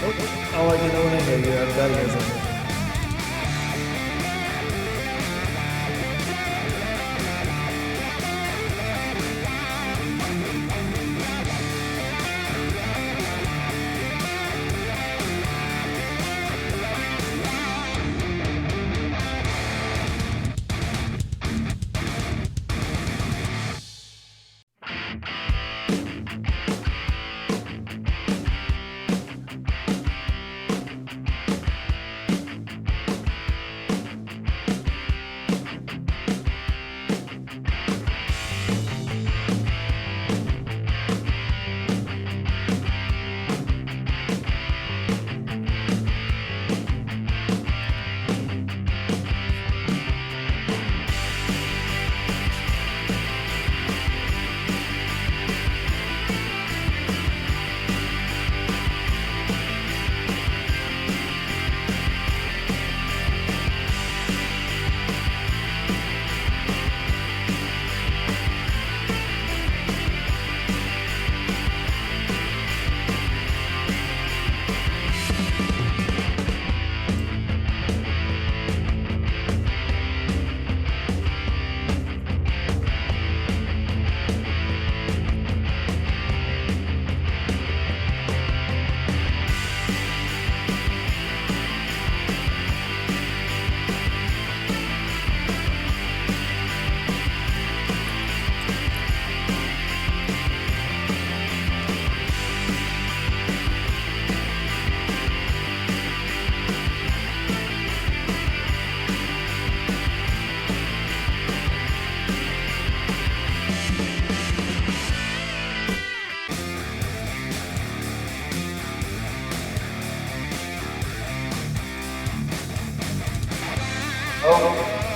Nope. I'll let you know when I hear you. That isn't.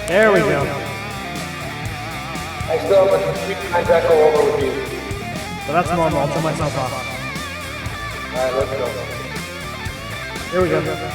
There we go. I still have a 3 times echo over with you. But that's normal. I'll turn myself off. Alright, let's go. Here we go.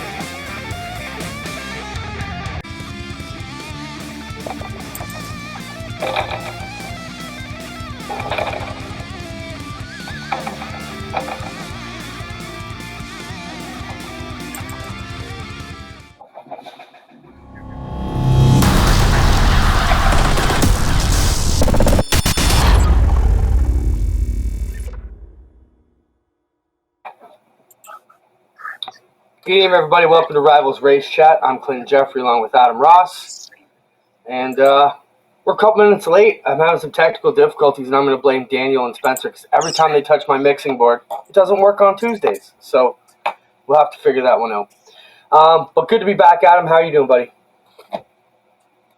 Good evening, everybody. Welcome to Rivalz Race Chat. I'm Clinton Geoffrey along with Adam Ross. And we're a couple minutes late. I'm having some technical difficulties, and I'm going to blame Daniel and Spencer because every time they touch my mixing board, it doesn't work on Tuesdays. So we'll have to figure that one out. But good to be back, Adam. How are you doing, buddy?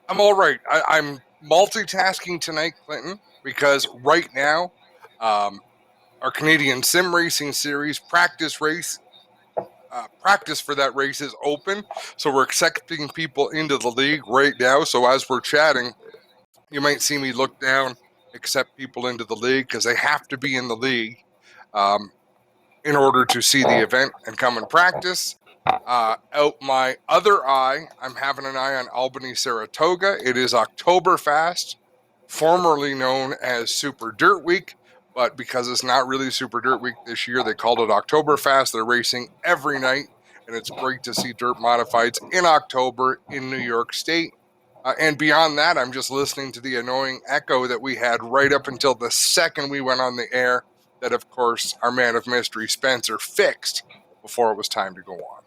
I'm all right. I'm multitasking tonight, Clinton, because right now our Canadian Sim Racing Series practice for that race is open. So we're accepting people into the league right now. So as we're chatting, you might see me look down, accept people into the league because they have to be in the league in order to see the event and come and practice. Out my other eye, I'm having an eye on Albany, Saratoga. It is Oktoberfest, formerly known as Super Dirt Week, but because it's not really Super Dirt Week this year, they called it Oktoberfest. They're racing every night, and it's great to see dirt modifieds in October in New York State. And beyond that, I'm just listening to the annoying echo that we had right up until the second we went on the air that, of course, our man of mystery, Spencer, fixed before it was time to go on.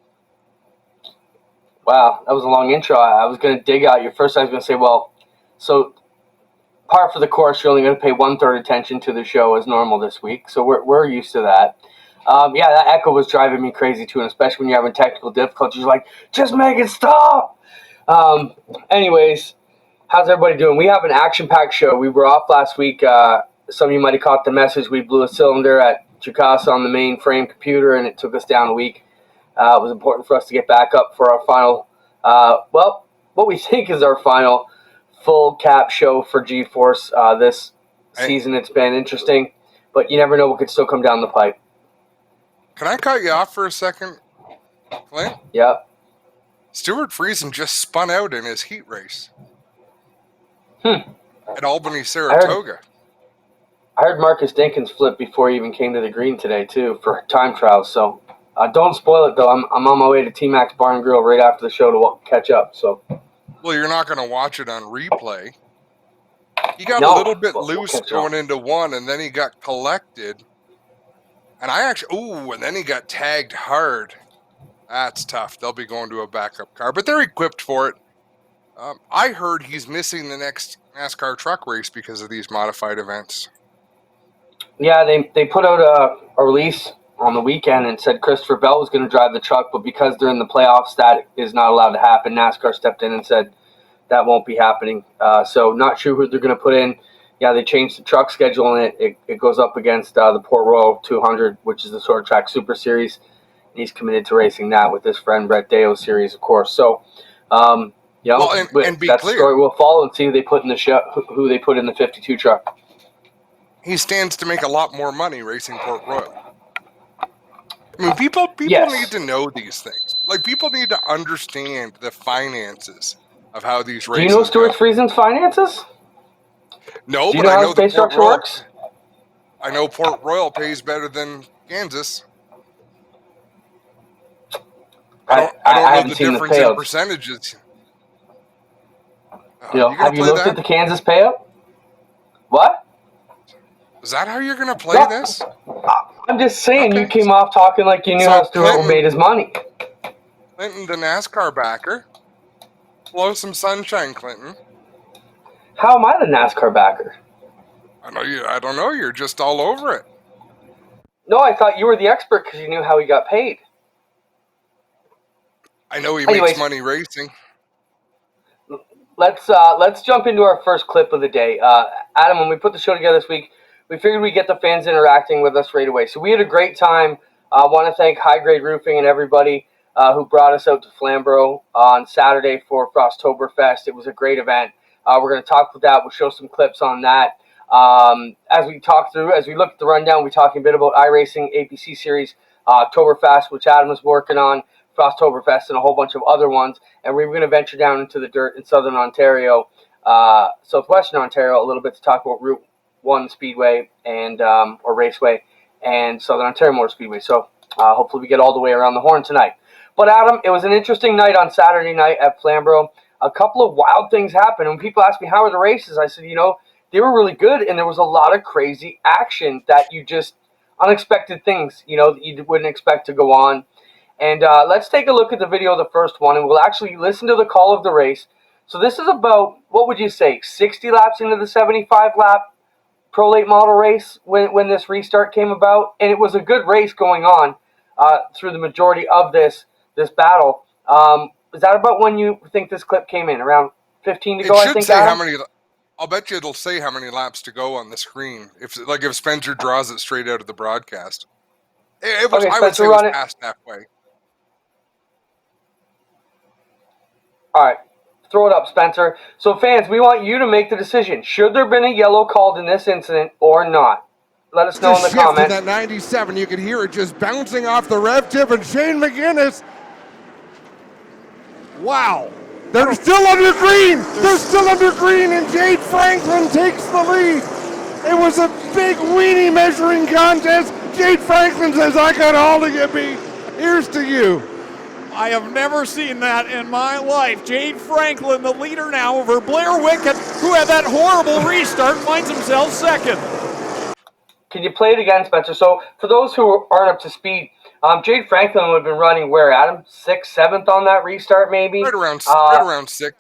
Wow, that was a long intro. I was going to dig out your first. I was going to say, well, so par for the course, you're only going to pay 1/3 attention to the show as normal this week. So we're used to that. Yeah, that echo was driving me crazy too, and especially when you're having technical difficulties, you're like, just make it stop. Anyways, how's everybody doing? We have an action-packed show. We were off last week. Some of you might have caught the message. We blew a cylinder at Chicasa on the mainframe computer, and it took us down a week. It was important for us to get back up for our final, what we think is our final full cap show for G-Force this season. It's been interesting, but you never know what could still come down the pipe. Can I cut you off for a second, Clint? Yeah. Stuart Friesen just spun out in his heat race at Albany, Saratoga. I heard Marcus Dinkins flip before he even came to the green today, too, for time trials, so Don't spoil it though. I'm on my way to T-Max Bar and Grill right after the show to catch up. So. Well, you're not going to watch it on replay. He got No, a little bit we'll loose catch going up. into one, and then he got collected. And and then he got tagged hard. That's tough. They'll be going to a backup car, but they're equipped for it. I heard he's missing the next NASCAR truck race because of these modified events. Yeah, they put out a release on the weekend and said Christopher Bell was going to drive the truck, but because they're in the playoffs, that is not allowed to happen. NASCAR stepped in and said that won't be happening. So not sure who they're going to put in. Yeah, they changed the truck schedule, and it goes up against the Port Royal 200, which is the Short Track Super Series. He's committed to racing that with his friend Brett Deo series, of course. So, and be that's clear. The story we'll follow and see who they put in who they put in the 52 truck. He stands to make a lot more money racing Port Royal. I mean, people Yes. need to know these things. Like, people need to understand the finances of how these races Do you know Stuart go. Friesen's finances? No, Do you but know I how know his pay structure works? I know Port Royal pays better than Kansas. I don't know the difference in percentages. Have you looked at the Kansas payout? What? Is that how you're going to play this? I'm just saying, Okay. You came off talking like you knew how Stuart made his money. Clinton, the NASCAR backer. Blow some sunshine, Clinton. How am I the NASCAR backer? I don't know. You're just all over it. No, I thought you were the expert because you knew how he got paid. I know he makes money racing. Let's jump into our first clip of the day. Adam, when we put the show together this week, we figured we'd get the fans interacting with us right away. So we had a great time. I want to thank High Grade Roofing and everybody who brought us out to Flamborough on Saturday for Frosttoberfest. It was a great event. We're going to talk about that. We'll show some clips on that. As we look at the rundown, we're talking a bit about iRacing, APC Series, Oktoberfest, which Adam is working on, Frosttoberfest, and a whole bunch of other ones. And we're going to venture down into the dirt in southern Ontario, southwestern Ontario, a little bit to talk about Route 1 Speedway and or Raceway and Southern Ontario Motor Speedway. So hopefully we get all the way around the horn tonight. But Adam, it was an interesting night on Saturday night at Flamborough. A couple of wild things happened. When people asked me how were the races, I said, they were really good, and there was a lot of crazy action that unexpected things, that you wouldn't expect to go on. And let's take a look at the video of the first one, and we'll actually listen to the call of the race. So this is about, what would you say, 60 laps into the 75-lap Pro Late Model race when this restart came about. And it was a good race going on through the majority of this battle. Is that about when you think this clip came in? Around 15 to go, I think, Adam? I'll bet you it'll say how many laps to go on the screen. If Spencer draws it straight out of the broadcast. I would say it was past halfway. All right, throw it up, Spencer. So fans, we want you to make the decision. Should there have been a yellow called in this incident or not? Let us know in the comments. That 97, you can hear it just bouncing off the rev tip, and Shane McGuinness. Wow. They're still under green. They're still under green, and Jade Franklin takes the lead. It was a big weenie measuring contest. Jade Franklin says, I got all to get me. Here's to you. I have never seen that in my life. Jade Franklin, the leader now over Blair Wickett, who had that horrible restart, finds himself second. Can you play it again, Spencer? So for those who aren't up to speed, Jade Franklin would have been running where, Adam? 6th, 7th on that restart, maybe? Right around 6th.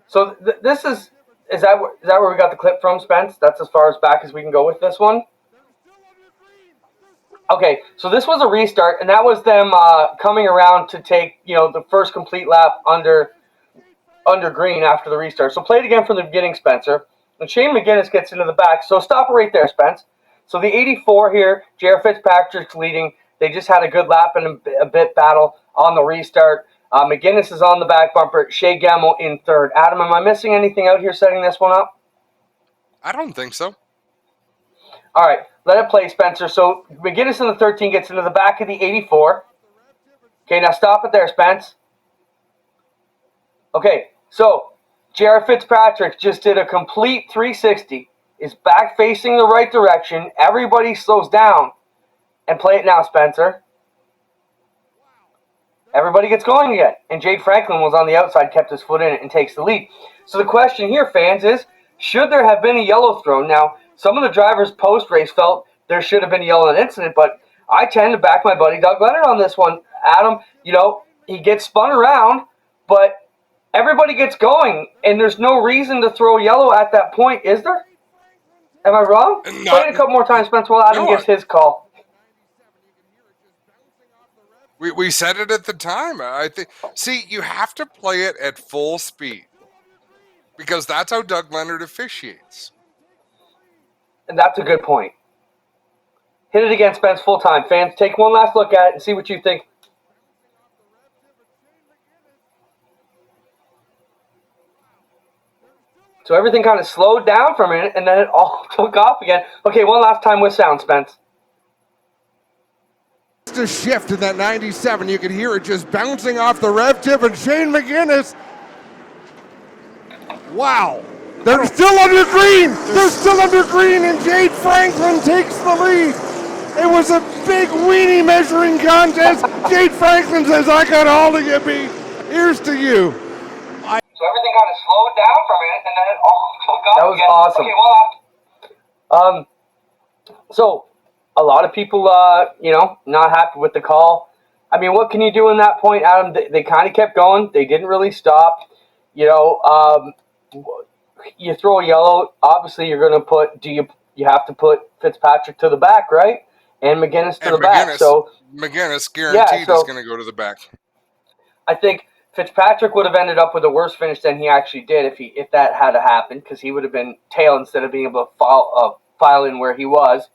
So this is that where we got the clip from, Spence? That's as far as back as we can go with this one? Okay, so this was a restart, and that was them coming around to take, the first complete lap under green after the restart. So play it again from the beginning, Spencer. And Shane McGuinness gets into the back. So stop it right there, Spence. So the 84 here, J.R. Fitzpatrick's leading. They just had a good lap and a bit battle on the restart. McGuinness is on the back bumper. Shea Gamble in third. Adam, am I missing anything out here setting this one up? I don't think so. All right, let it play, Spencer. So McGuinness in the 13 gets into the back of the 84. Okay, now stop it there, Spence. Okay, so J.R. Fitzpatrick just did a complete 360, is back facing the right direction. Everybody slows down. And play it now, Spencer. everybody gets going again. And Jade Franklin was on the outside, kept his foot in it, and takes the lead. So the question here, fans, is should there have been a yellow thrown? Now, some of the drivers post-race felt there should have been a yellow incident, but I tend to back my buddy Doug Leonard on this one. Adam, he gets spun around, but everybody gets going, and there's no reason to throw yellow at that point, is there? Am I wrong? Play it a couple more times, Spence, while Adam gives his call. We said it at the time. I think. See, you have to play it at full speed because that's how Doug Leonard officiates. And that's a good point. Hit it again, Spence, full time. Fans, take one last look at it and see what you think. So everything kind of slowed down for a minute, and then it all took off again. Okay, one last time with sound, Spence. A shift in that 97. You can hear it just bouncing off the rev tip, and Shane McGuinness. Wow. They're still under green. They're still under green, and Jade Franklin takes the lead. It was a big weenie measuring contest. Jade Franklin says, I got all to get beat. Here's to you. So everything kind of slowed down for a minute, and then it all took off. That was awesome. Okay, so a lot of people, not happy with the call. I mean, what can you do in that point, Adam? They kind of kept going. They didn't really stop. You throw a yellow. Obviously, you're going to put. You have to put Fitzpatrick to the back, right? And McGuinness to the back. So McGuinness guaranteed is going to go to the back. I think Fitzpatrick would have ended up with a worse finish than he actually did if that had happened, because he would have been tail instead of being able to file in where he was.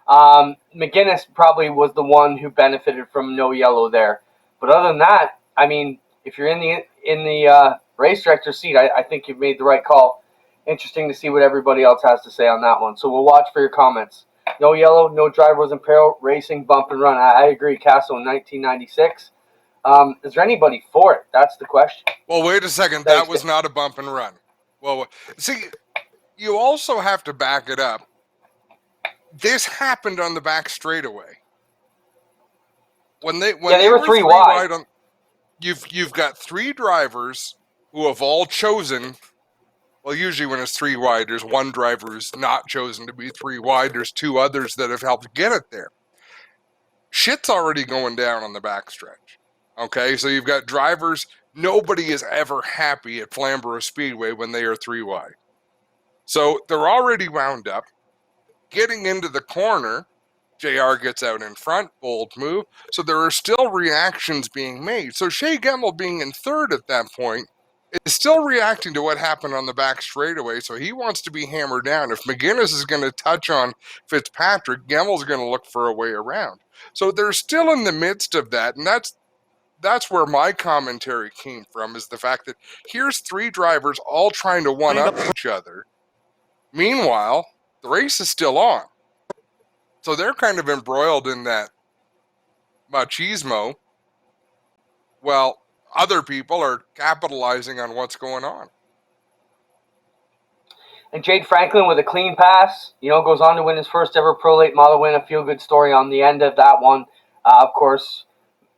McGuinness probably was the one who benefited from no yellow there. But other than that, I mean, if you're in the race director's seat, I think you've made the right call. Interesting to see what everybody else has to say on that one. So we'll watch for your comments. No yellow, no driver was in peril, racing, bump and run. I agree, Castle, in 1996. Is there anybody for it? That's the question. Well, wait a second. That was not a bump and run. Well, see, you also have to back it up. This happened on the back straightaway. When they were three wide. You've got three drivers who have all chosen. Well, usually when it's three wide, there's one driver who's not chosen to be three wide. There's two others that have helped get it there. Shit's already going down on the backstretch. Okay, so you've got drivers. Nobody is ever happy at Flamborough Speedway when they are three wide. So they're already wound up. Getting into the corner, JR gets out in front, bold move. So there are still reactions being made. So Shea Gemmell being in third at that point is still reacting to what happened on the back straightaway. So he wants to be hammered down. If McGuinness is going to touch on Fitzpatrick, Gemmell's going to look for a way around. So they're still in the midst of that. And that's where my commentary came from, is the fact that here's three drivers all trying to one-up each other. Meanwhile, the race is still on. So they're kind of embroiled in that machismo. Well, other people are capitalizing on what's going on. And Jade Franklin with a clean pass, goes on to win his first ever Pro Late Model win. A feel-good story on the end of that one. Of course,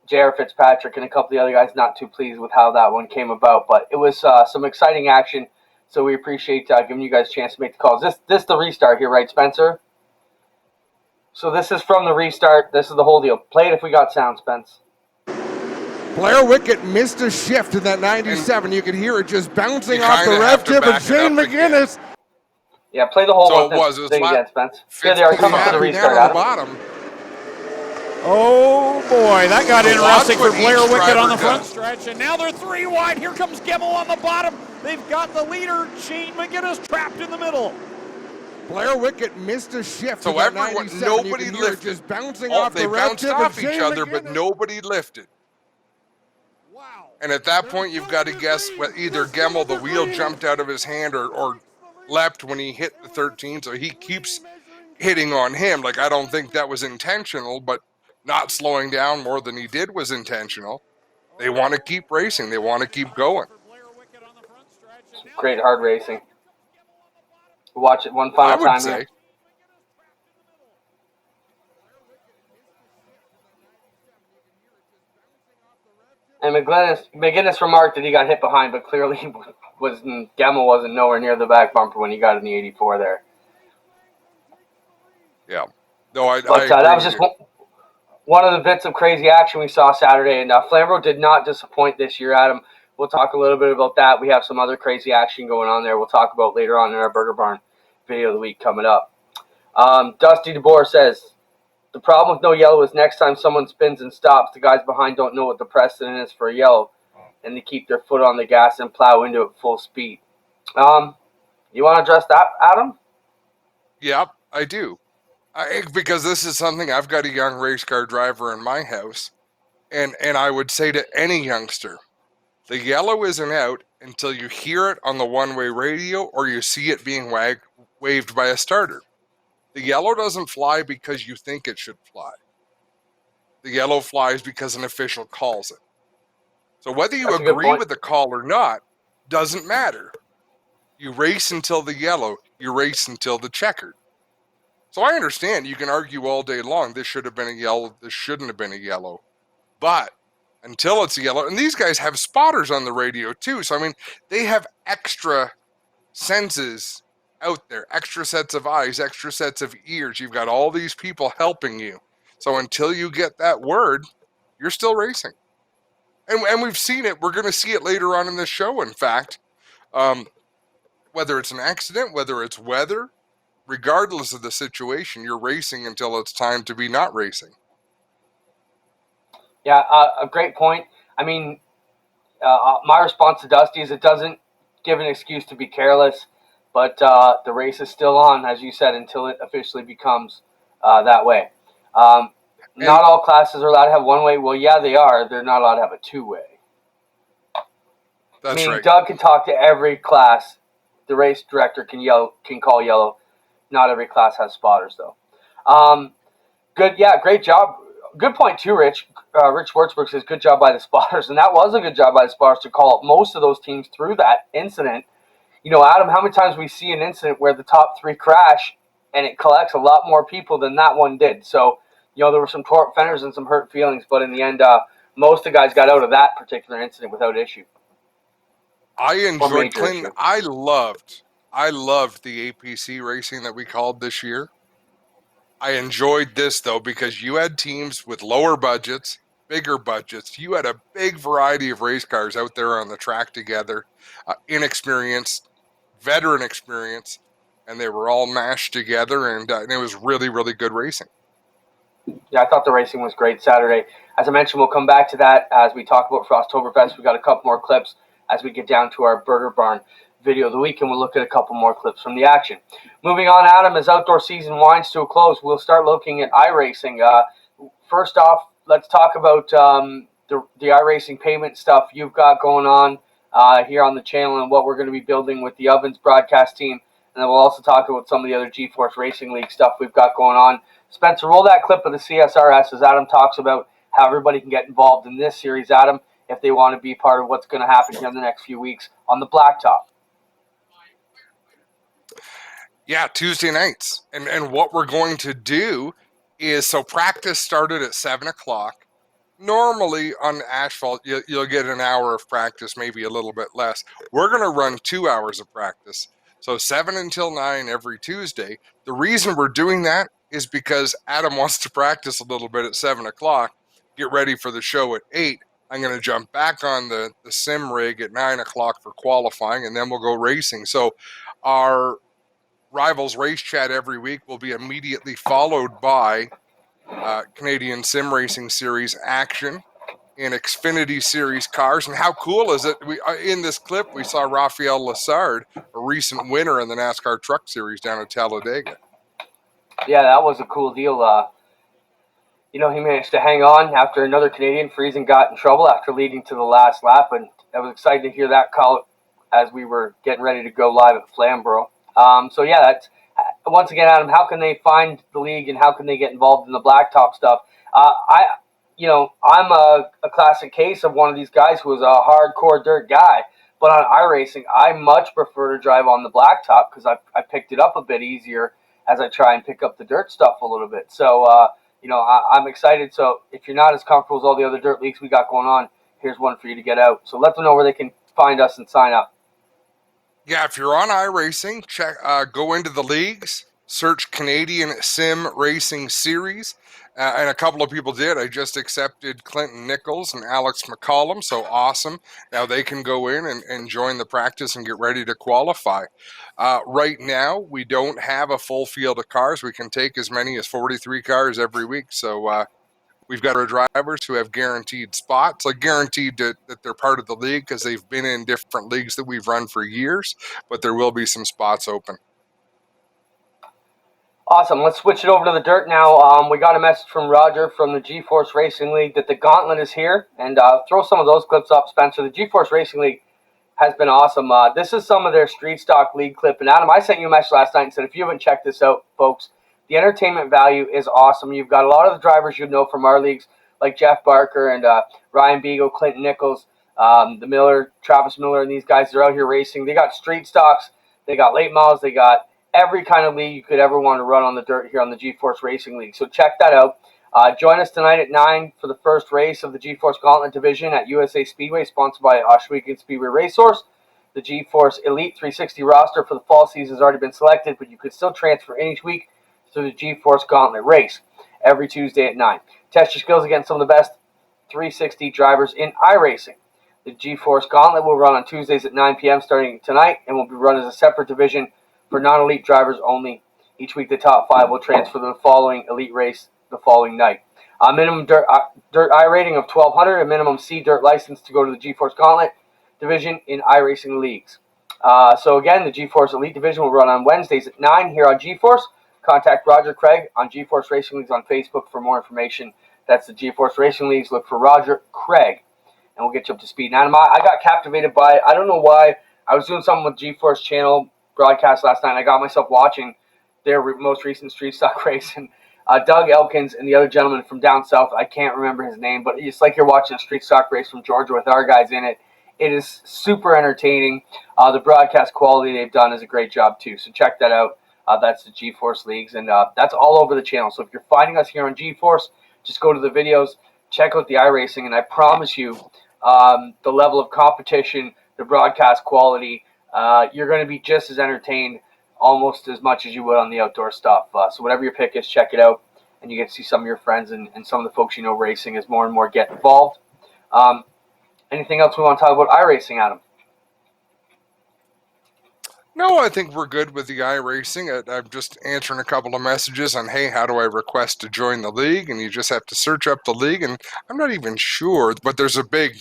J.R. Fitzpatrick and a couple of the other guys not too pleased with how that one came about. But it was some exciting action, so we appreciate giving you guys a chance to make the calls. This the restart here, right, Spencer? So this is from the restart. This is the whole deal. Play it if we got sound, Spence. Blair Wickett missed a shift in that 97. You can hear it just bouncing off the rev tip, and Shane McGuinness. Again. Yeah, play the whole so one. It was again, Spence. Here they are coming to the restart. Down on the bottom. Oh boy, that got interesting for Blair Wickett on the front stretch, and now they're three wide. Here comes Gemmell on the bottom. They've got the leader, Shane McGuinness, trapped in the middle. Blair Wickett missed a shift. So everyone, nobody lifted. Just bouncing off they the bounced off each other, McGuinness. but nobody lifted. Wow. And at that point, you've got to guess either Gemmell, the wheel jumped out of his hand, or leapt when he hit the 13, so he keeps hitting on him. Like, I don't think that was intentional, but not slowing down more than he did was intentional. They want to keep racing. They want to keep going. Great hard racing. Watch it one final time here. And McGinnis remarked that he got hit behind, but clearly Gemmell wasn't nowhere near the back bumper when he got in the 84 there. Yeah. No, I But agree that was with just you. one of the bits of crazy action we saw Saturday. And Flamborough did not disappoint this year, Adam. We'll talk a little bit about that. We have some other crazy action going on there we'll talk about later on in our Burger Barn video of the week coming up. Dusty DeBoer says, the problem with no yellow is next time someone spins and stops, the guys behind don't know what the precedent is for a yellow, and they keep their foot on the gas and plow into it full speed. You want to address that, Adam? Yep, I do. Because this is something, I've got a young race car driver in my house, and I would say to any youngster, the yellow isn't out until you hear it on the one-way radio or you see it being waved by a starter. The yellow doesn't fly because you think it should fly. The yellow flies because an official calls it. So whether you agree with the call or not doesn't matter. You race until the yellow, you race until the checkered. So I understand you can argue all day long, this should have been a yellow, this shouldn't have been a yellow. But until it's a yellow, and these guys have spotters on the radio too. So, I mean, they have extra senses out there, extra sets of eyes, extra sets of ears. You've got all these people helping you. So until you get that word, you're still racing. And we've seen it. We're going to see it later on in the show, in fact. Whether it's an accident, whether it's weather, regardless of the situation, you're racing until it's time to be not racing. Yeah, a great point. I mean, my response to Dusty is it doesn't give an excuse to be careless, but the race is still on, as you said, until it officially becomes that way. Not all classes are allowed to have one-way. Well, yeah, they are. They're not allowed to have a two-way. That's right. Doug can talk to every class. The race director can call yellow. Not every class has spotters, though. Great job. Good point, too, Rich. Rich Schwartzberg says, good job by the spotters. And that was a good job by the spotters to call up most of those teams through that incident. You know, Adam, how many times we see an incident where the top three crash and it collects a lot more people than that one did. So, you know, there were some torn fenders and some hurt feelings, but in the end, most of the guys got out of that particular incident without issue. I enjoyed, Clinton, I loved the APC racing that we called this year. I enjoyed this, though, because you had teams with lower budgets, bigger budgets. You had a big variety of race cars out there on the track together, inexperienced, veteran experience, and they were all mashed together, and it was really, really good racing. Yeah, I thought the racing was great Saturday. As I mentioned, we'll come back to that as we talk about Frosttoberfest. We've got a couple more clips as we get down to our Burger Barn video of the week, and we'll look at a couple more clips from the action. Moving on, Adam, as outdoor season winds to a close, we'll start looking at iRacing. First off, let's talk about the iRacing payment stuff you've got going on here on the channel and what we're going to be building with the Ovens broadcast team. And then we'll also talk about some of the other G-Force Racing League stuff we've got going on. Spencer, roll that clip of the CSRS as Adam talks about how everybody can get involved in this series, Adam, if they want to be part of what's going to happen here in the next few weeks on the blacktop. Yeah, Tuesday nights. And what we're going to do is, so practice started at 7 o'clock. Normally on asphalt, you'll get an hour of practice, maybe a little bit less. We're going to run 2 hours of practice. So 7 until 9 every Tuesday. The reason we're doing that is because Adam wants to practice a little bit at 7 o'clock, get ready for the show at 8. I'm going to jump back on the sim rig at 9 o'clock for qualifying, and then we'll go racing. So our Rivalz race chat every week will be immediately followed by Canadian Sim Racing Series action in Xfinity Series cars. And how cool is it? In this clip, we saw Rafael Lassard, a recent winner in the NASCAR Truck Series down at Talladega. Yeah, that was a cool deal. He managed to hang on after another Canadian Friesen got in trouble after leading to the last lap. And I was excited to hear that call as we were getting ready to go live at Flamborough. That's once again, Adam, how can they find the league and how can they get involved in the blacktop stuff? I'm a classic case of one of these guys who is a hardcore dirt guy, but on iRacing, I much prefer to drive on the blacktop because I picked it up a bit easier as I try and pick up the dirt stuff a little bit. So, I'm excited. So if you're not as comfortable as all the other dirt leagues we got going on, here's one for you to get out. So let them know where they can find us and sign up. Yeah, if you're on iRacing, go into the leagues, search Canadian Sim Racing Series, and a couple of people did. I just accepted Clinton Nichols and Alex McCollum, so awesome. Now they can go in and join the practice and get ready to qualify. Right now, we don't have a full field of cars. We can take as many as 43 cars every week, so we've got our drivers who have guaranteed spots, like guaranteed that they're part of the league because they've been in different leagues that we've run for years, but there will be some spots open. Awesome. Let's switch it over to the dirt now. We got a message from Roger from the G-Force Racing League that the Gauntlet is here, and throw some of those clips up, Spencer. The G-Force Racing League has been awesome. This is some of their Street Stock League clip, and Adam, I sent you a message last night and said if you haven't checked this out, folks, the entertainment value is awesome. You've got a lot of the drivers you'd know from our leagues, like Jeff Barker and Ryan Beagle, Clinton Nichols, the Miller, Travis Miller, and these guys are out here racing. They got street stocks, they got late models, they got every kind of league you could ever want to run on the dirt here on the G-Force Racing League. So check that out. Join us tonight at 9 for the first race of the G-Force Gauntlet Division at USA Speedway, sponsored by Ohsweken Speedway Racehorse. The G-Force Elite 360 roster for the fall season has already been selected, but you could still transfer each week to the G-Force Gauntlet race every Tuesday at 9. Test your skills against some of the best 360 drivers in iRacing. The G-Force Gauntlet will run on Tuesdays at 9 p.m. starting tonight and will be run as a separate division for non-elite drivers only. Each week, the top 5 will transfer to the following elite race the following night. A minimum dirt I rating of 1200, a minimum C dirt license to go to the G-Force Gauntlet division in iRacing leagues. So again, the G-Force Elite division will run on Wednesdays at 9 here on G-Force. Contact Roger Craig on G-Force Racing Leagues on Facebook for more information. That's the G-Force Racing Leagues. Look for Roger Craig, and we'll get you up to speed. Now, I got captivated by it. I don't know why. I was doing something with G-Force channel broadcast last night, and I got myself watching their most recent street stock race. And Doug Elkins and the other gentleman from down south, I can't remember his name, but it's like you're watching a street stock race from Georgia with our guys in it. It is super entertaining. The broadcast quality they've done is a great job, too. So check that out. That's the G-Force Leagues, and that's all over the channel. So if you're finding us here on G-Force, just go to the videos, check out the iRacing, and I promise you the level of competition, the broadcast quality, you're going to be just as entertained almost as much as you would on the outdoor stuff. So whatever your pick is, check it out, and you get to see some of your friends and some of the folks you know racing as more and more get involved. Anything else we want to talk about iRacing, Adam? No, I think we're good with the iRacing. I'm just answering a couple of messages on, hey, how do I request to join the league? And you just have to search up the league. And I'm not even sure, but there's a big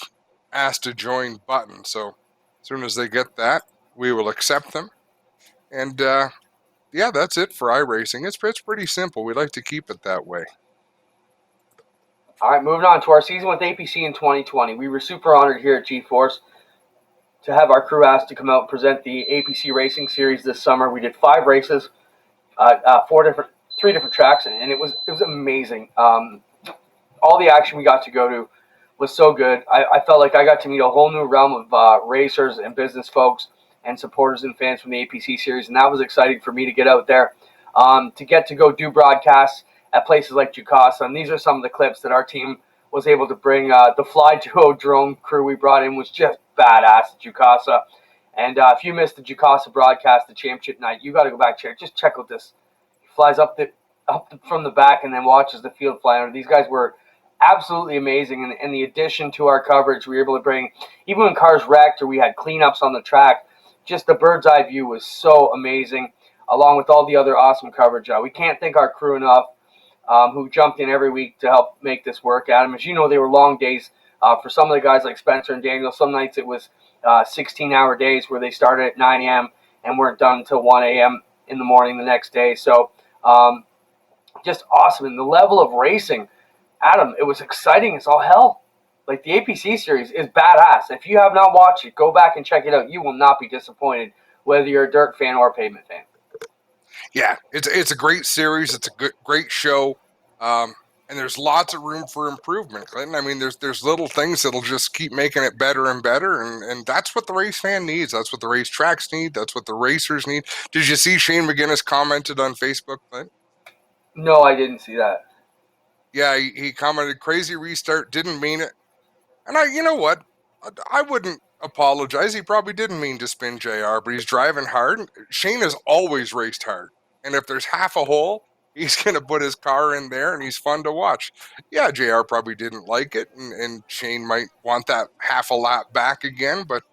ask to join button. So as soon as they get that, we will accept them. And yeah, that's it for iRacing. It's pretty simple. We like to keep it that way. All right, moving on to our season with APC in 2020. We were super honored here at G-Force to have our crew asked to come out and present the APC Racing Series this summer. We did 5 races, 3 different tracks, and it was amazing. All the action we got to go to was so good. I felt like I got to meet a whole new realm of racers and business folks and supporters and fans from the APC Series, and that was exciting for me to get out there, to get to go do broadcasts at places like Jukasa. And these are some of the clips that our team was able to bring. The Fly Duo drone crew we brought in was just badass at Jukasa. And if you missed the Jukasa broadcast, the championship night, you got to go back check. Just check out this. He flies up from the back and then watches the field fly under. These guys were absolutely amazing. And the addition to our coverage, we were able to bring, even when cars wrecked or we had cleanups on the track, just the bird's eye view was so amazing, along with all the other awesome coverage. We can't thank our crew enough, who jumped in every week to help make this work. Adam, as you know, they were long days for some of the guys like Spencer and Daniel. Some nights it was 16-hour days where they started at 9 a.m. and weren't done until 1 a.m. in the morning the next day. So just awesome. And the level of racing, Adam, it was exciting as all hell. Like, the APC Series is badass. If you have not watched it, go back and check it out. You will not be disappointed, whether you're a dirt fan or a pavement fan. Yeah, it's a great series. It's a great show, and there's lots of room for improvement, Clinton. I mean, there's little things that'll just keep making it better and better, and that's what the race fan needs. That's what the race tracks need. That's what the racers need. Did you see Shane McGuinness commented on Facebook, Clinton? No, I didn't see that. Yeah, he commented, crazy restart, didn't mean it. And you know what? I wouldn't apologize. He probably didn't mean to spin JR, but he's driving hard. Shane has always raced hard. And if there's half a hole, he's going to put his car in there, and he's fun to watch. Yeah, JR probably didn't like it, and Shane might want that half a lap back again, but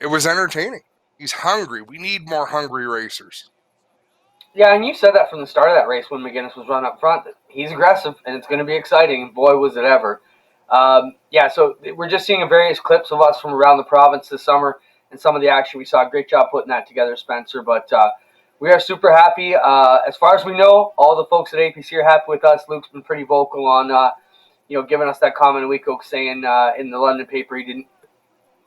it was entertaining. He's hungry. We need more hungry racers. Yeah, and you said that from the start of that race when McGinnis was running up front. He's aggressive, and it's going to be exciting. Boy, was it ever. So we're just seeing various clips of us from around the province this summer and some of the action we saw. Great job putting that together, Spencer. But we are super happy. As far as we know, all the folks at APC are happy with us. Luke's been pretty vocal on, giving us that comment a week ago saying in the London paper it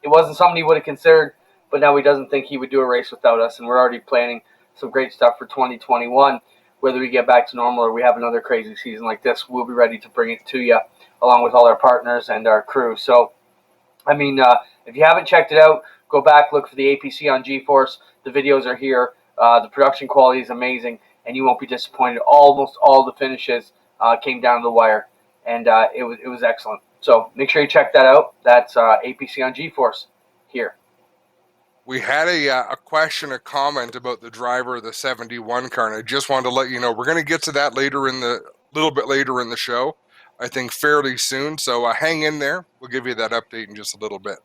wasn't something he would have considered, but now he doesn't think he would do a race without us, and we're already planning some great stuff for 2021. Whether we get back to normal or we have another crazy season like this, we'll be ready to bring it to you along with all our partners and our crew. So, if you haven't checked it out, go back, look for the APC on GeForce. The videos are here. The production quality is amazing, and you won't be disappointed. Almost all the finishes came down to the wire, and it was excellent. So make sure you check that out. That's APC on GeForce here. We had a question, a comment about the driver of the 71 car, and I just wanted to let you know we're going to get to that little bit later in the show. I think fairly soon. So hang in there. We'll give you that update in just a little bit.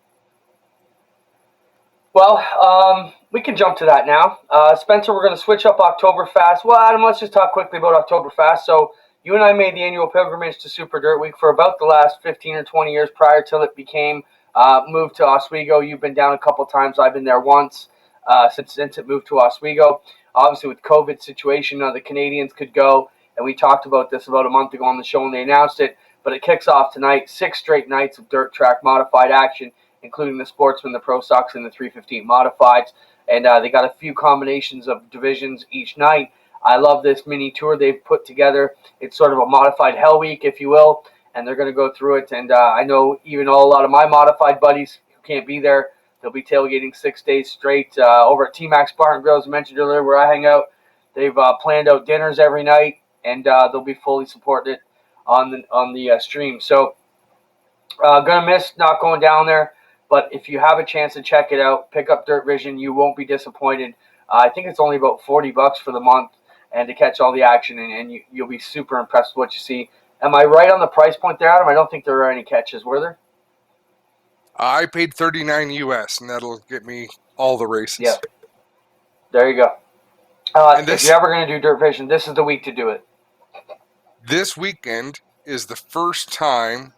Well, we can jump to that now. Spencer, we're going to switch up Oktoberfest. Well, Adam, let's just talk quickly about Oktoberfest. So you and I made the annual pilgrimage to Super Dirt Week for about the last 15 or 20 years prior till it became moved to Oswego. You've been down a couple times. I've been there once since it moved to Oswego. Obviously, with COVID situation, the Canadians could go, and we talked about this about a month ago on the show when they announced it. But it kicks off tonight, 6 straight nights of dirt track modified action, including the Sportsman, the Pro Stocks, and the 315 Modifieds. And they got a few combinations of divisions each night. I love this mini tour they've put together. It's sort of a modified Hell Week, if you will, and they're going to go through it. And I know even a lot of my modified buddies who can't be there, they'll be tailgating 6 days straight over at T-Max Bar and Grill, as I mentioned earlier, where I hang out. They've planned out dinners every night, and they'll be fully supporting it on the stream. So gonna miss not going down there, but if you have a chance to check it out, pick up Dirt Vision. You won't be disappointed. I think it's only about $40 for the month, and to catch all the action, and you'll be super impressed with what you see. Am I right on the price point there, Adam? I don't think there are any catches, were there? I paid $39 US, and that'll get me all the races. Yeah. There you go. If you're ever going to do Dirt Vision, this is the week to do it. This weekend is the first time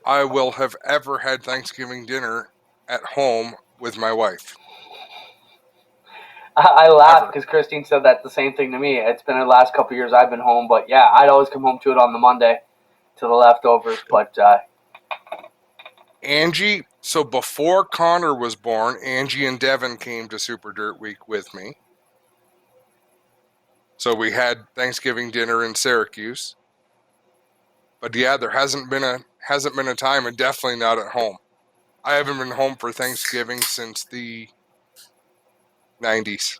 I will have ever had Thanksgiving dinner at home with my wife. I laugh because Christine said that the same thing to me. It's been the last couple of years I've been home, but yeah, I'd always come home to it on the Monday to the leftovers. But Angie, so before Connor was born, Angie and Devin came to Super Dirt Week with me. So we had Thanksgiving dinner in Syracuse. But yeah, there hasn't been a time, and definitely not at home. I haven't been home for Thanksgiving since the 90s.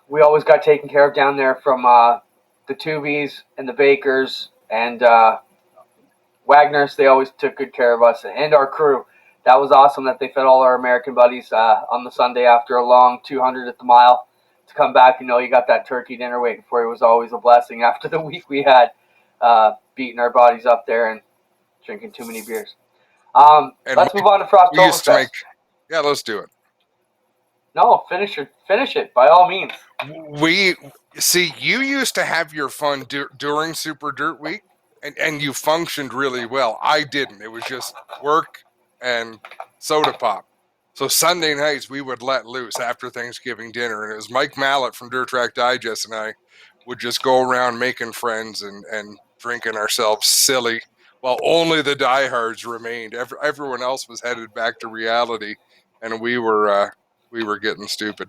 We always got taken care of down there from the Tubies and the Bakers and Wagner's. They always took good care of us and our crew. That was awesome that they fed all our American buddies on the Sunday after a long 200 at the mile to come back. You got that turkey dinner waiting for you. It was always a blessing after the week we had beating our bodies up there and drinking too many beers. Let's move on to Frosttoberfest. Yeah, let's do it. No, finish it by all means. We see you used to have your fun during Super Dirt Week, and you functioned really well. I didn't. It was just work and soda pop. So Sunday nights we would let loose after Thanksgiving dinner, and it was Mike Mallett from Dirt Track Digest and I would just go around making friends and drinking ourselves silly, while only the diehards remained. Everyone else was headed back to reality, and we were getting stupid.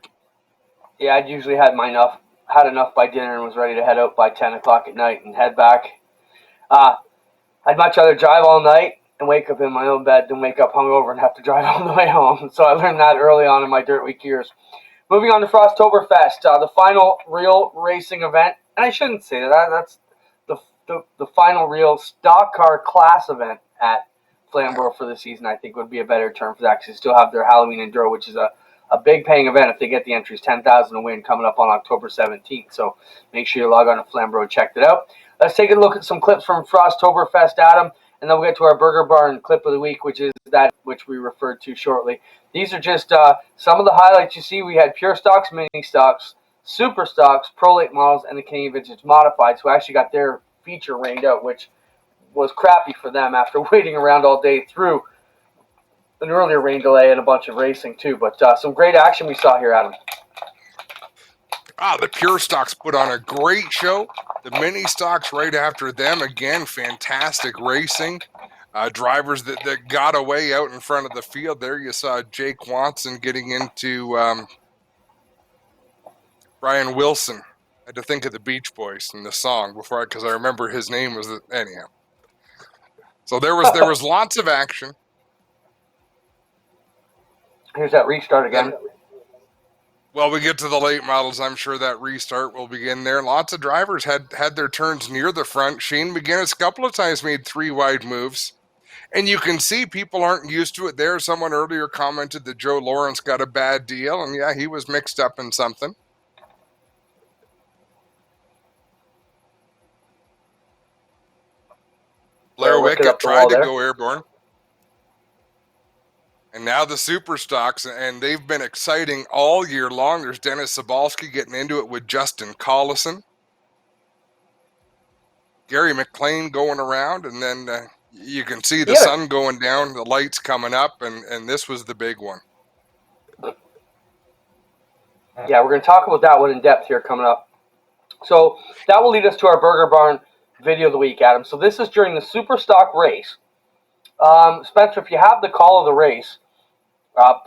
Yeah, I'd usually had enough by dinner and was ready to head out by 10 o'clock at night and head back. I'd much rather drive all night and wake up in my own bed than wake up hungover and have to drive all the way home. So I learned that early on in my Dirt Week years. Moving on to Frosttoberfest, the final real racing event. And I shouldn't say that. That's the final real stock car class event at Flamborough for the season, I think would be a better term for that, because they still have their Halloween Enduro, which is a big paying event if they get the entries, 10,000 to win, coming up on October 17th. So make sure you log on to Flamborough and check it out. Let's take a look at some clips from Frosttoberfest, Adam, and then we'll get to our Burger Barn clip of the week, which is that which we referred to shortly. These are just some of the highlights you see. We had pure stocks, mini stocks, super stocks, Pro Late models, and the Canadian Vintage Modifieds, who actually got their feature rained out, which was crappy for them after waiting around all day through an earlier rain delay and a bunch of racing too. But some great action we saw here, Adam. The pure stocks put on a great show. The mini stocks right after them, again, fantastic racing. Drivers that got away out in front of the field. There you saw Jake Watson getting into Brian Wilson. I had to think of the Beach Boys and the song before, because I remember his name was anyhow. So there was lots of action. Here's that restart again. Well, we get to the late models. I'm sure that restart will begin there. Lots of drivers had their turns near the front. Shane McGuinness a couple of times made 3 wide moves. And you can see people aren't used to it there. Someone earlier commented that Joe Lawrence got a bad deal. And yeah, he was mixed up in something. Blair Wickett tried to go airborne. And now the super stocks, and they've been exciting all year long. There's Dennis Sabalski getting into it with Justin Collison. Gary McLean going around, and then you can see the sun going down, the lights coming up, and this was the big one. Yeah, we're going to talk about that one in depth here coming up. So that will lead us to our Burger Barn video of the week, Adam. So this is during the super stock race. Spencer, if you have the call of the race,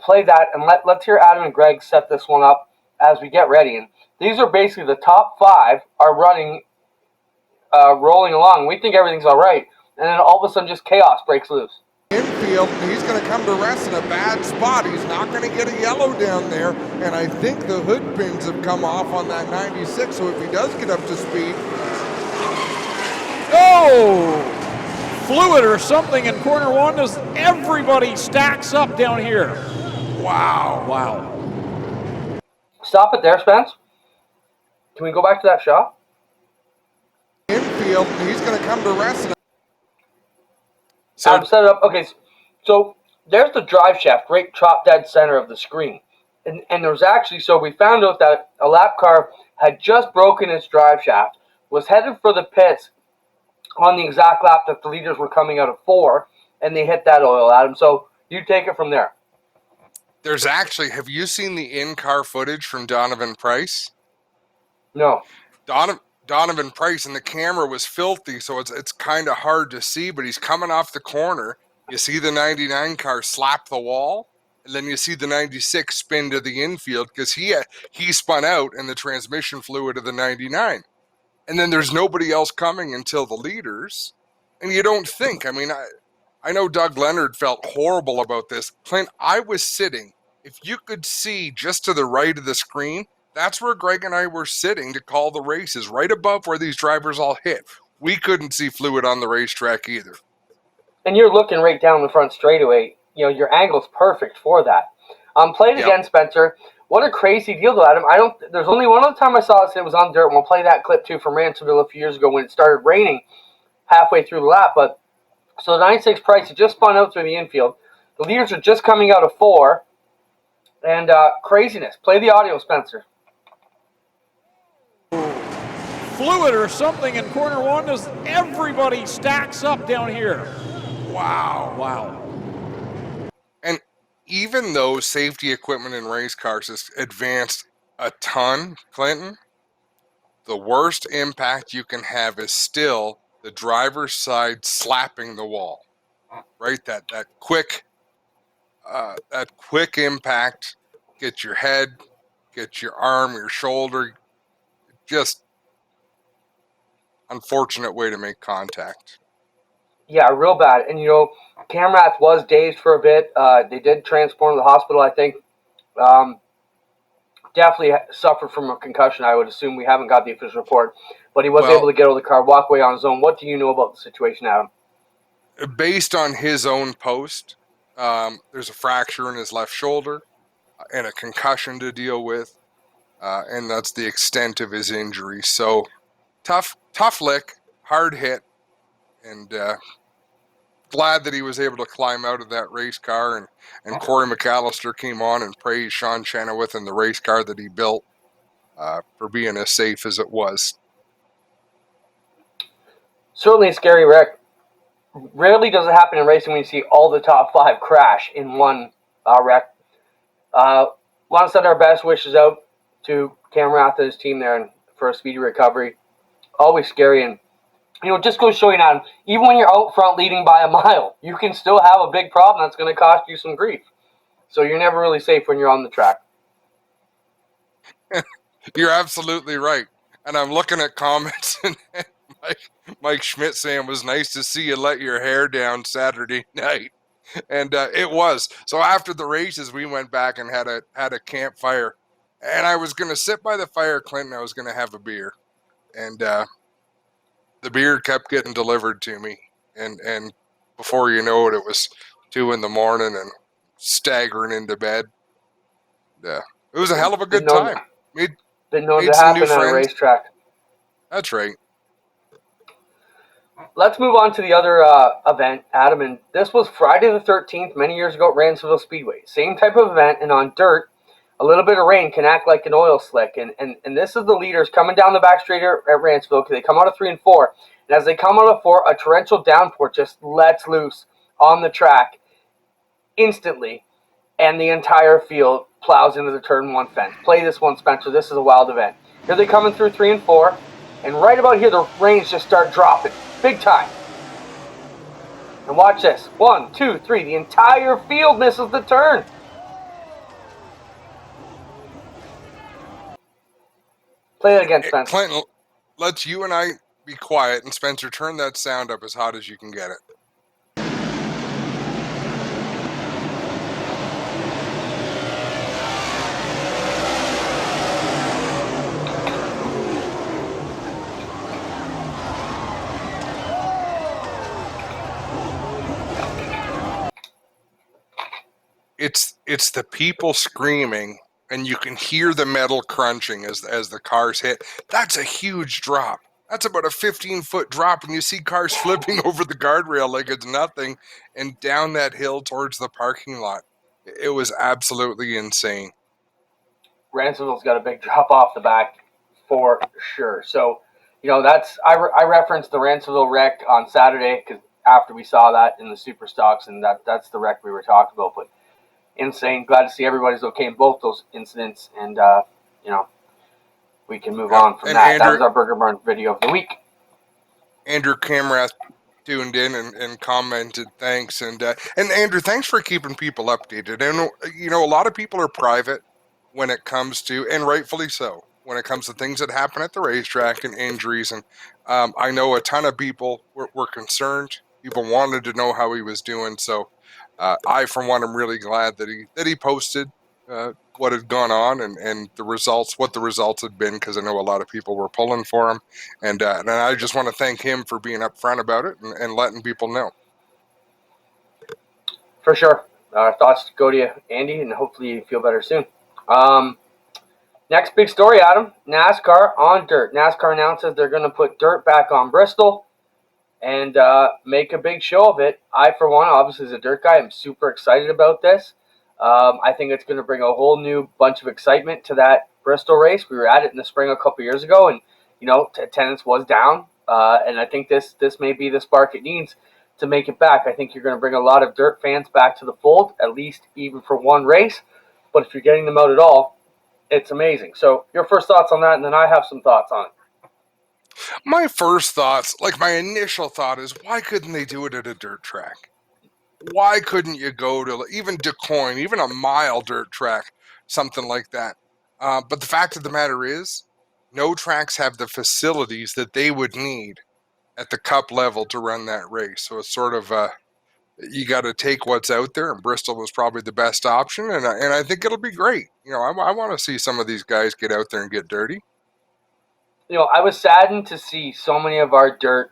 play that, and let's hear Adam and Greg set this one up as we get ready. And these are basically the top 5 are running, rolling along. We think everything's all right, and then all of a sudden just chaos breaks loose. Infield, and he's going to come to rest in a bad spot. He's not going to get a yellow down there, and I think the hood pins have come off on that 96, so if he does get up to speed. Oh! Fluid or something in corner 1 as everybody stacks up down here. Wow. Stop it there, Spence. Can we go back to that shot? Infield, and he's going to come to rest. Adam, set it up. Okay, so there's the drive shaft right top dead center of the screen. And there's actually, so we found out that a lap car had just broken its drive shaft, was headed for the pits on the exact lap that the leaders were coming out of 4, and they hit that oil, Adam. So you take it from there. There's actually, have you seen the in-car footage from Donovan Price? No. Donovan Price, and the camera was filthy, so it's kind of hard to see, but he's coming off the corner. You see the 99 car slap the wall, and then you see the 96 spin to the infield because he spun out in the transmission fluid of the 99. And then there's nobody else coming until the leaders. And you don't think, I mean, I know Doug Leonard felt horrible about this. Clint, I was sitting, if you could see just to the right of the screen, that's where Greg and I were sitting to call the races, right above where these drivers all hit. We couldn't see fluid on the racetrack either. And you're looking right down the front straightaway. You know, your angle's perfect for that. Play it again, Spencer. What a crazy deal, though, Adam. There's only one other time I saw this, and it was on dirt. And we'll play that clip, too, from Ransomville a few years ago when it started raining halfway through the lap. But so the 96 Price had just spun out through the infield. The leaders are just coming out of 4. And craziness. Play the audio, Spencer. Fluid or something in corner 1 as everybody stacks up down here. Wow. And even though safety equipment in race cars has advanced a ton, Clinton, the worst impact you can have is still the driver's side slapping the wall. Right? That quick impact, get your head, get your arm, your shoulder, just unfortunate way to make contact. Yeah, real bad. And, you know, Camrath was dazed for a bit. They did transport him to the hospital, I think. definitely suffered from a concussion. I would assume. We haven't got the official report, but he was Well, able to get out of the car, walk away on his own. What do you know about the situation, Adam? based on his own post, there's a fracture in his left shoulder and a concussion to deal with, and that's the extent of his injury. So tough lick, hard hit, and glad that he was able to climb out of that race car. And Corey McAllister came on and praised Sean Chenoweth and the race car that he built for being as safe as it was. Certainly a scary wreck. Rarely does it happen in racing when you see all the top 5 crash in one wreck. Want to send our best wishes out to Cam Rath and his team there and for a speedy recovery. Always scary, and just goes showing on, even when you're out front leading by a mile, you can still have a big problem that's going to cost you some grief. So you're never really safe when you're on the track. You're absolutely right. And I'm looking at comments and Mike Schmidt saying it was nice to see you let your hair down Saturday night. And it was. So after the races, we went back and had a campfire. And I was going to sit by the fire, Clinton. I was going to have a beer. And the beer kept getting delivered to me. And before you know it, it was 2 a.m. and staggering into bed. Yeah. It was a hell of a good time. Been known to happen on a racetrack. That's right. Let's move on to the other event, Adam. And this was Friday the 13th, many years ago at Ransomware Speedway. Same type of event, and on dirt, a little bit of rain can act like an oil slick. And this is the leaders coming down the back straight at Ransomware because they come out of 3 and 4. And as they come out of 4, a torrential downpour just lets loose on the track instantly. And the entire field plows into the turn 1 fence. Play this one, Spencer. This is a wild event. Here they're coming through 3 and 4. And right about here, the rains just start dropping. Big time. And watch this. 1, 2, 3. The entire field misses the turn. Play it again, Spencer. Clinton, let's you and I be quiet. And Spencer, turn that sound up as hot as you can get it. It's the people screaming, and you can hear the metal crunching as the cars hit. That's a huge drop. That's about a 15-foot drop, and you see cars flipping over the guardrail like it's nothing, and down that hill towards the parking lot. It was absolutely insane. Ransomville's got a big drop off the back for sure. So, that's I referenced the Ransomville wreck on Saturday because after we saw that in the Super Stocks, and that's the wreck we were talking about. But insane. Glad to see everybody's okay in both those incidents, and we can move on from that. That was our Burger Barn video of the week. Andrew Camrath tuned in and commented thanks, and Andrew, thanks for keeping people updated. And a lot of people are private when it comes to, and rightfully so, when it comes to things that happen at the racetrack and injuries. And I know a ton of people were concerned. People wanted to know how he was doing. So I, for one, am really glad that he posted what had gone on and what the results had been, because I know a lot of people were pulling for him. And I just want to thank him for being upfront about it and letting people know. For sure. Our thoughts go to you, Andy, and hopefully you feel better soon. Next big story, Adam. NASCAR on dirt. NASCAR announces they're going to put dirt back on Bristol and make a big show of it. I, for one, obviously as a dirt guy, am super excited about this. I think it's going to bring a whole new bunch of excitement to that Bristol race. We were at it in the spring a couple years ago, and attendance was down. And I think this may be the spark it needs to make it back. I think you're going to bring a lot of dirt fans back to the fold, at least even for one race. But if you're getting them out at all, it's amazing. So your first thoughts on that, and then I have some thoughts on it. My first thoughts, my initial thought is, why couldn't they do it at a dirt track? Why couldn't you go to even DuQuoin, even a mile dirt track, something like that? But the fact of the matter is, no tracks have the facilities that they would need at the cup level to run that race. So it's sort of you got to take what's out there, and Bristol was probably the best option, and I think it'll be great. I want to see some of these guys get out there and get dirty. I was saddened to see so many of our dirt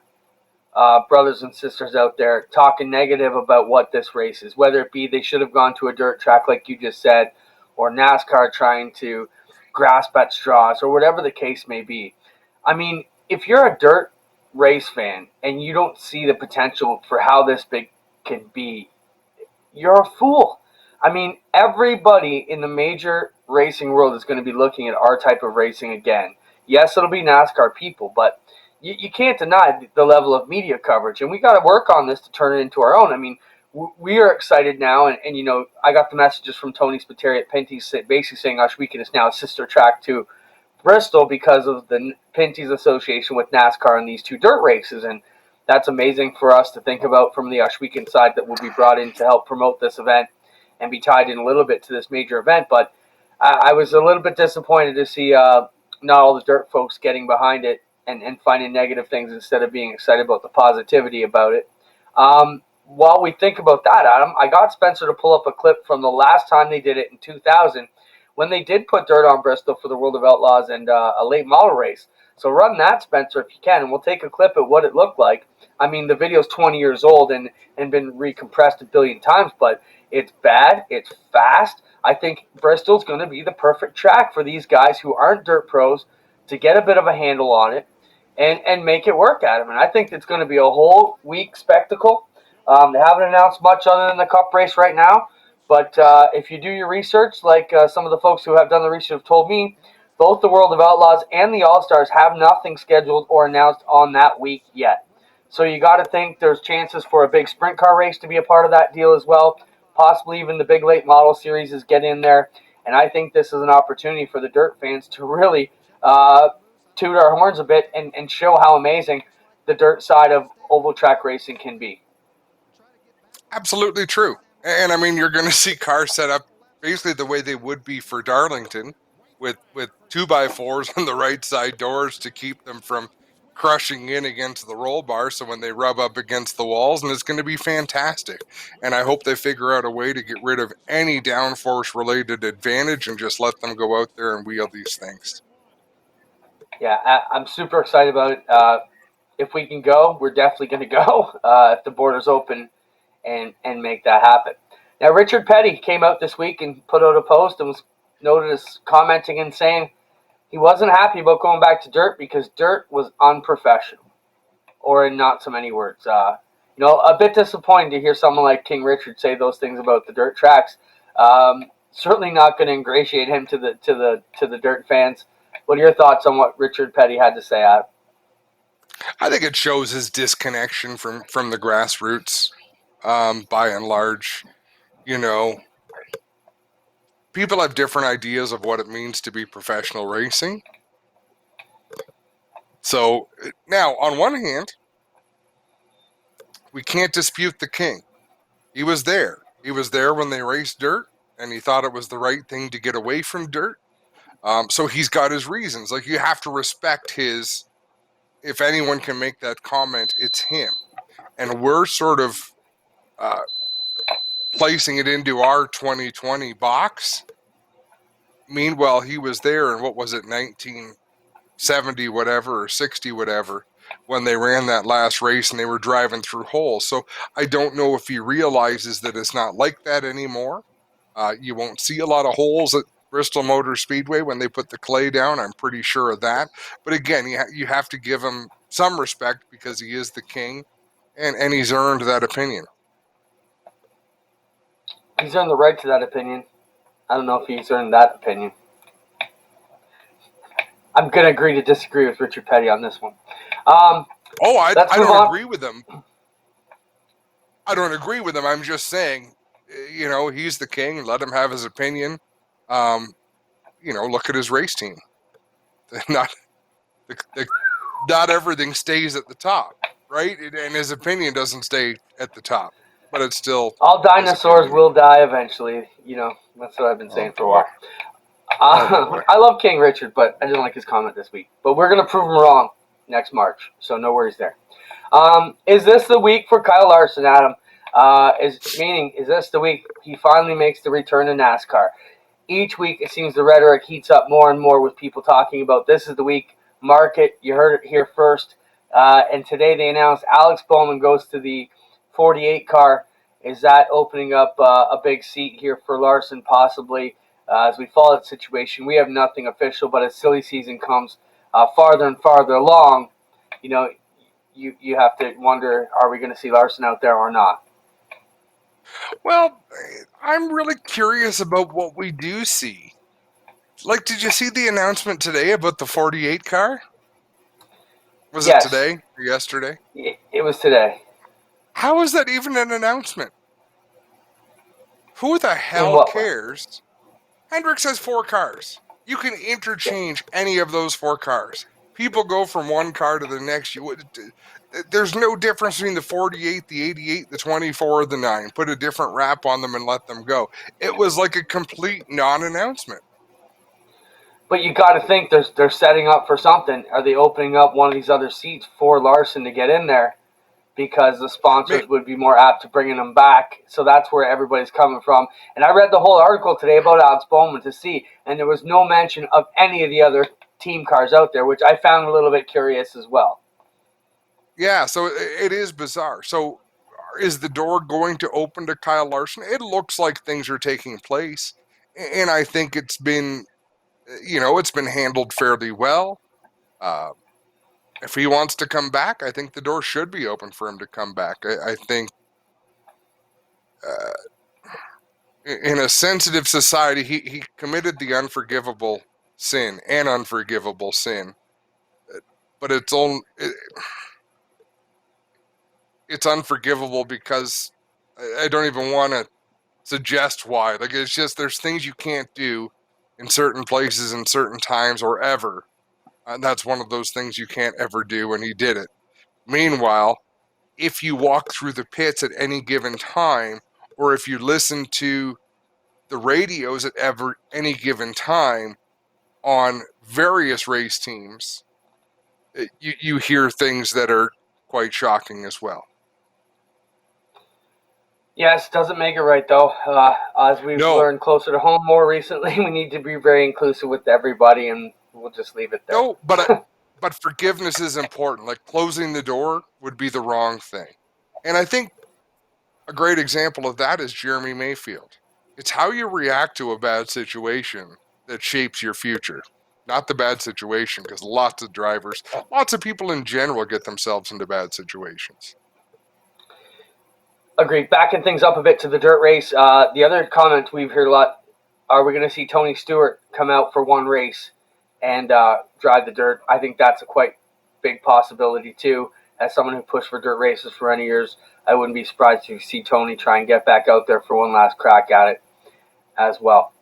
brothers and sisters out there talking negative about what this race is, whether it be they should have gone to a dirt track like you just said, or NASCAR trying to grasp at straws, or whatever the case may be. I mean, if you're a dirt race fan and you don't see the potential for how this big can be, you're a fool. I mean, everybody in the major racing world is going to be looking at our type of racing again. Yes, it'll be NASCAR people, but you can't deny the level of media coverage, and we got to work on this to turn it into our own. I mean, we are excited now, and I got the messages from Tony Spiteri at Pinty's basically saying Oshweekend is now a sister track to Bristol because of the Pinty's association with NASCAR and these two dirt races, and that's amazing for us to think about from the Oshweekend side that will be brought in to help promote this event and be tied in a little bit to this major event. But I was a little bit disappointed to see not all the dirt folks getting behind it and finding negative things instead of being excited about the positivity about it. While we think about that, Adam, I got Spencer to pull up a clip from the last time they did it in 2000 when they did put dirt on Bristol for the World of Outlaws and a late model race. So run that, Spencer, if you can, and we'll take a clip of what it looked like. I mean, the video's 20 years old and been recompressed a billion times, but it's bad, it's fast. I think Bristol's going to be the perfect track for these guys who aren't dirt pros to get a bit of a handle on it and make it work, Adam. And I think it's going to be a whole week spectacle. They haven't announced much other than the Cup race right now, but if you do your research, like some of the folks who have done the research have told me, both the World of Outlaws and the All-Stars have nothing scheduled or announced on that week yet. So you got to think there's chances for a big sprint car race to be a part of that deal as well. Possibly even the big late model series is getting in there. And I think this is an opportunity for the dirt fans to really toot our horns a bit and show how amazing the dirt side of oval track racing can be. Absolutely true. And I mean, you're going to see cars set up basically the way they would be for Darlington with 2x4s on the right side doors to keep them from crushing in against the roll bar. So when they rub up against the walls, and it's going to be fantastic. And I hope they figure out a way to get rid of any downforce related advantage and just let them go out there and wheel these things. Yeah, I'm super excited about it. If we can go, we're definitely going to go if the borders open and make that happen. Now, Richard Petty came out this week and put out a post and was noted as commenting and saying he wasn't happy about going back to dirt because dirt was unprofessional, or in not so many words. A bit disappointing to hear someone like King Richard say those things about the dirt tracks. Certainly not going to ingratiate him to the dirt fans. What are your thoughts on what Richard Petty had to say, Adam? I think it shows his disconnection from the grassroots. By and large, people have different ideas of what it means to be professional racing. So now, on one hand, we can't dispute the king. He was there. He was there when they raced dirt, and he thought it was the right thing to get away from dirt. So he's got his reasons. Like, you have to respect his. If anyone can make that comment, it's him. And we're sort of placing it into our 2020 box. Meanwhile, he was there in, 1970 whatever or 60 whatever, when they ran that last race and they were driving through holes. So I don't know if he realizes that it's not like that anymore. You won't see a lot of holes at Bristol Motor Speedway when they put the clay down. I'm pretty sure of that. But again, you have to give him some respect because he is the king, and he's earned that opinion. He's earned the right to that opinion. I don't know if he's earned that opinion. I'm going to agree to disagree with Richard Petty on this one. I don't agree with him. I don't agree with him. I'm just saying, he's the king. Let him have his opinion. Look at his race team. Not everything stays at the top, right? And his opinion doesn't stay at the top, but it's still. All dinosaurs will die eventually. That's what I've been saying for a while. I love King Richard, but I didn't like his comment this week. But we're going to prove him wrong next March, so no worries there. Is this the week for Kyle Larson, Adam? Is this the week he finally makes the return to NASCAR? Each week, it seems the rhetoric heats up more and more with people talking about this is the week. Mark it. You heard it here first. And today they announced Alex Bowman goes to the 48 car. Is that opening up a big seat here for Larson possibly? As we follow that situation, we have nothing official, but as silly season comes farther and farther along, you have to wonder, are we going to see Larson out there or not? Well, I'm really curious about what we do see. Like, did you see the announcement today about the 48 car? Was Yes. it today or yesterday? It was today. How is that even an announcement? Who the hell cares? Hendricks has 4 cars. You can interchange any of those 4 cars. People go from one car to the next. There's no difference between the 48, the 88, the 24, or the 9. Put a different wrap on them and let them go. It was like a complete non-announcement. But you got to think they're setting up for something. Are they opening up one of these other seats for Larson to get in there? Because the sponsors would be more apt to bringing them back. So that's where everybody's coming from. And I read the whole article today about Alex Bowman to see, and there was no mention of any of the other team cars out there, which I found a little bit curious as well. Yeah, so it is bizarre. So is the door going to open to Kyle Larson? It looks like things are taking place. And I think it's been, it's been handled fairly well. If he wants to come back, I think the door should be open for him to come back. I think in a sensitive society, he committed the unforgivable sin, but it's unforgivable because I don't even want to suggest why. Like, it's just there's things you can't do in certain places in certain times or ever. And that's one of those things you can't ever do, and he did it. Meanwhile, if you walk through the pits at any given time, or if you listen to the radios at any given time on various race teams, you hear things that are quite shocking as well. Yes, doesn't make it right, though. As we've learned closer to home more recently, we need to be very inclusive with everybody, and we'll just leave it there. No, but forgiveness is important. Like, closing the door would be the wrong thing. And I think a great example of that is Jeremy Mayfield. It's how you react to a bad situation that shapes your future, not the bad situation, because lots of drivers, lots of people in general get themselves into bad situations. Agreed. Backing things up a bit to the dirt race. The other comment we've heard a lot, are we going to see Tony Stewart come out for one race and drive the dirt? I think that's a quite big possibility too. As someone who pushed for dirt races for many years, I wouldn't be surprised to see Tony try and get back out there for one last crack at it as well.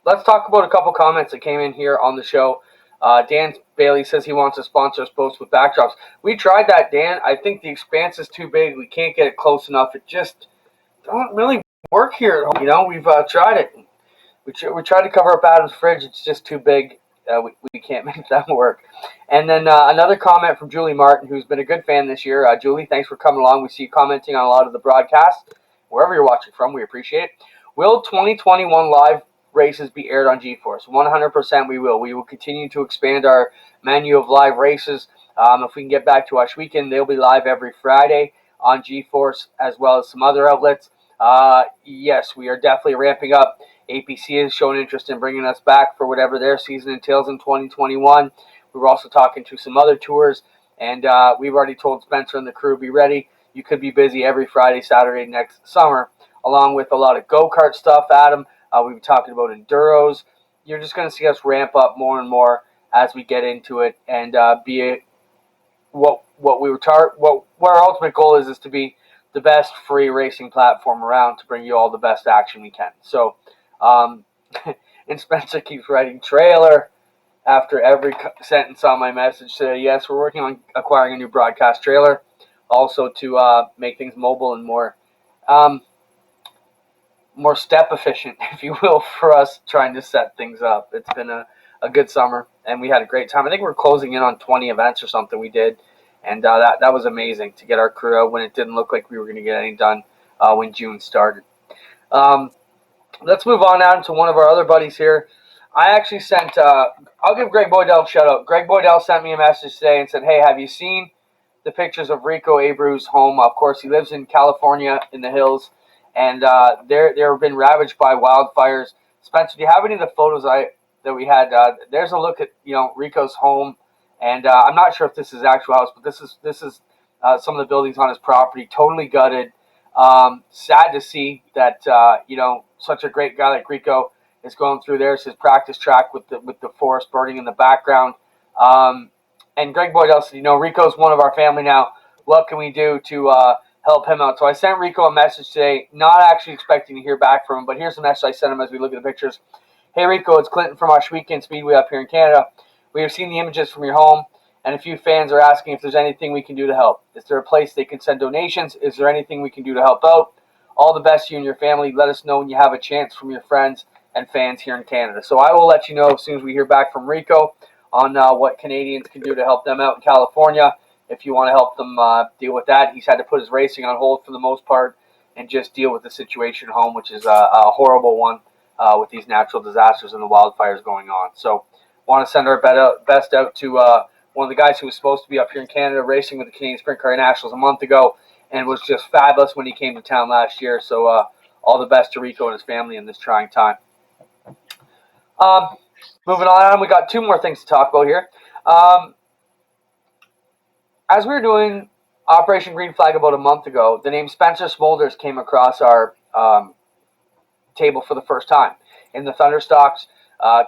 Let's talk about a couple comments that came in here on the show. Dan Bailey says he wants to sponsor us post with backdrops. We tried that, Dan. I think the expanse is too big. We can't get it close enough. It just don't really work here. We've tried it. We tried to cover up Adam's fridge. It's just too big. We can't make that work. And then another comment from Julie Martin, who's been a good fan this year. Julie, thanks for coming along. We see you commenting on a lot of the broadcasts. Wherever you're watching from, we appreciate it. Will 2021 live races be aired on GeForce? 100% we will. We will continue to expand our menu of live races. If we can get back to Ash Weekend, they'll be live every Friday on GeForce as well as some other outlets. Yes, we are definitely ramping up. APC has shown interest in bringing us back for whatever their season entails in 2021. We were also talking to some other tours, and we've already told Spencer and the crew, be ready. You could be busy every Friday, Saturday next summer, along with a lot of go-kart stuff, Adam. We've been talking about enduros. You're just going to see us ramp up more and more as we get into it, and what our ultimate goal is to be the best free racing platform around to bring you all the best action we can. So, and Spencer keeps writing trailer after every sentence on my message today. Yes, we're working on acquiring a new broadcast trailer, also to make things mobile and more step efficient, if you will, for us trying to set things up. It's been a good summer, and we had a great time. I think we're closing in on 20 events or something we did, And that was amazing to get our crew out when it didn't look like we were going to get anything done when June started. Let's move on now to one of our other buddies here. I actually sent, I'll give Greg Boydell a shout out. Greg Boydell sent me a message today and said, hey, have you seen the pictures of Rico Abreu's home? Of course, he lives in California in the hills, and they've been ravaged by wildfires. Spencer, do you have any of the photos that we had? There's a look at Rico's home, and I'm not sure if this is actual house, but this is some of the buildings on his property, totally gutted. Sad to see that such a great guy like Rico is going through. There's his practice track with the forest burning in the background. And Greg Boydell said, Rico's one of our family now. What can we do to help him out? So I sent Rico a message today, not actually expecting to hear back from him, but here's the message I sent him as we look at the pictures. Hey, Rico, it's Clinton from Osh Weekend Speedway up here in Canada. We have seen the images from your home, and a few fans are asking if there's anything we can do to help. Is there a place they can send donations? Is there anything we can do to help out? All the best to you and your family. Let us know when you have a chance from your friends and fans here in Canada. So I will let you know as soon as we hear back from Rico on what Canadians can do to help them out in California. If you want to help them deal with that, he's had to put his racing on hold for the most part and just deal with the situation at home, which is a horrible one with these natural disasters and the wildfires going on. So want to send our best out to one of the guys who was supposed to be up here in Canada racing with the Canadian Sprint Car Nationals a month ago and was just fabulous when he came to town last year. So all the best to Rico and his family in this trying time. Moving on, we got two more things to talk about here. As we were doing Operation Green Flag about a month ago, the name Spencer Smolders came across our table for the first time. In the Thunderstocks,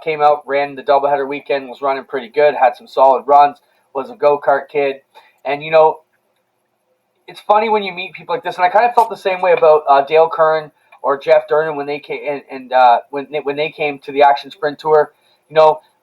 came out, ran the doubleheader weekend, was running pretty good, had some solid runs, was a go-kart kid. And, it's funny when you meet people like this, and I kind of felt the same way about Dale Curran or Jeff Durnan when they came when they came to the Action Sprint Tour.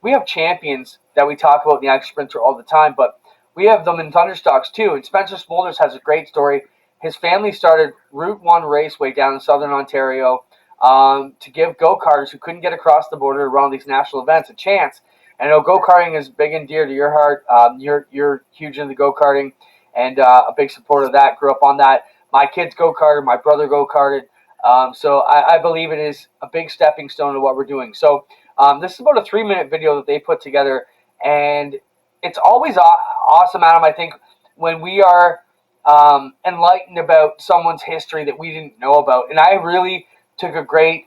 We have champions that we talk about in the Action Sprint Tour all the time, but we have them in Thunderstocks too. And Spencer Smolders has a great story. His family started Route 1 Raceway down in southern Ontario to give go-karters who couldn't get across the border to run these national events a chance. And I know go-karting is big and dear to your heart. You're huge into go-karting and a big supporter of that. Grew up on that. My kids go-karted. My brother go-karted. So I believe it is a big stepping stone to what we're doing. So this is about a 3-minute video that they put together, and it's always awesome, Adam, I think, when we are enlightened about someone's history that we didn't know about. And I really took a great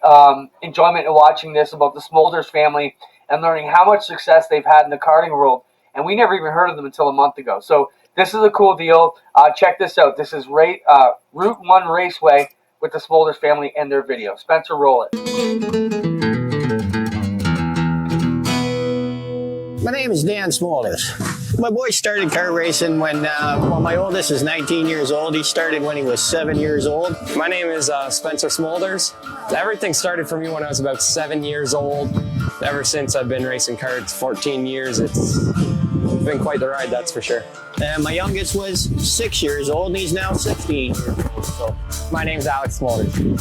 enjoyment in watching this about the Smolders family and learning how much success they've had in the karting world. And we never even heard of them until a month ago. So this is a cool deal. Check this out. This is Route 1 Raceway with the Smolders family and their video. Spencer, roll it. My name is Dan Smolders. My boy started kart racing when my oldest is 19 years old. He started when he was 7 years old. My name is Spencer Smolders. Everything started for me when I was about 7 years old. Ever since I've been racing karts, 14 years. It's been quite the ride, that's for sure. And my youngest was 6 years old, and he's now 16 years old. So. My name's Alex Smolders.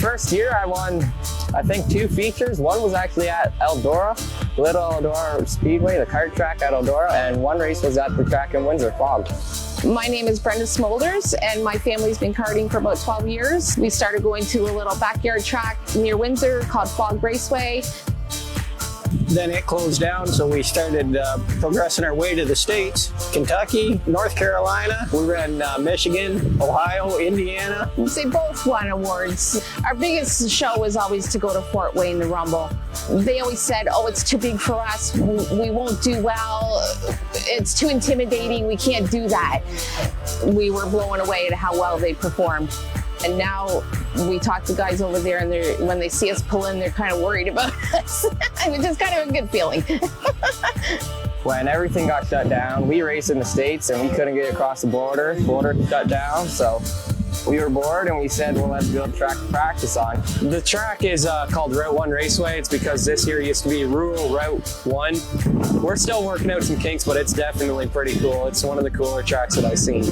First year I won, I think, 2 features. One was actually at Eldora, Little Eldora Speedway, the kart track at Eldora, and one race was at the track in Windsor, Fog. My name is Brenda Smolders, and my family's been karting for about 12 years. We started going to a little backyard track near Windsor called Fog Raceway. Then it closed down, so we started progressing our way to the States. Kentucky, North Carolina, we ran Michigan, Ohio, Indiana. They both won awards. Our biggest show was always to go to Fort Wayne, the Rumble. They always said, oh, it's too big for us, we won't do well, it's too intimidating, we can't do that. We were blown away at how well they performed. And now we talk to guys over there, and when they see us pull in, they're kind of worried about us. Which is kind of a good feeling. When everything got shut down, we raced in the States and we couldn't get across the border. Border shut down, so We were bored and we said, well, let's build a track to practice on. The track is called Route 1 Raceway. It's because this here used to be Rural Route 1. We're still working out some kinks, but it's definitely pretty cool. It's one of the cooler tracks that I've seen.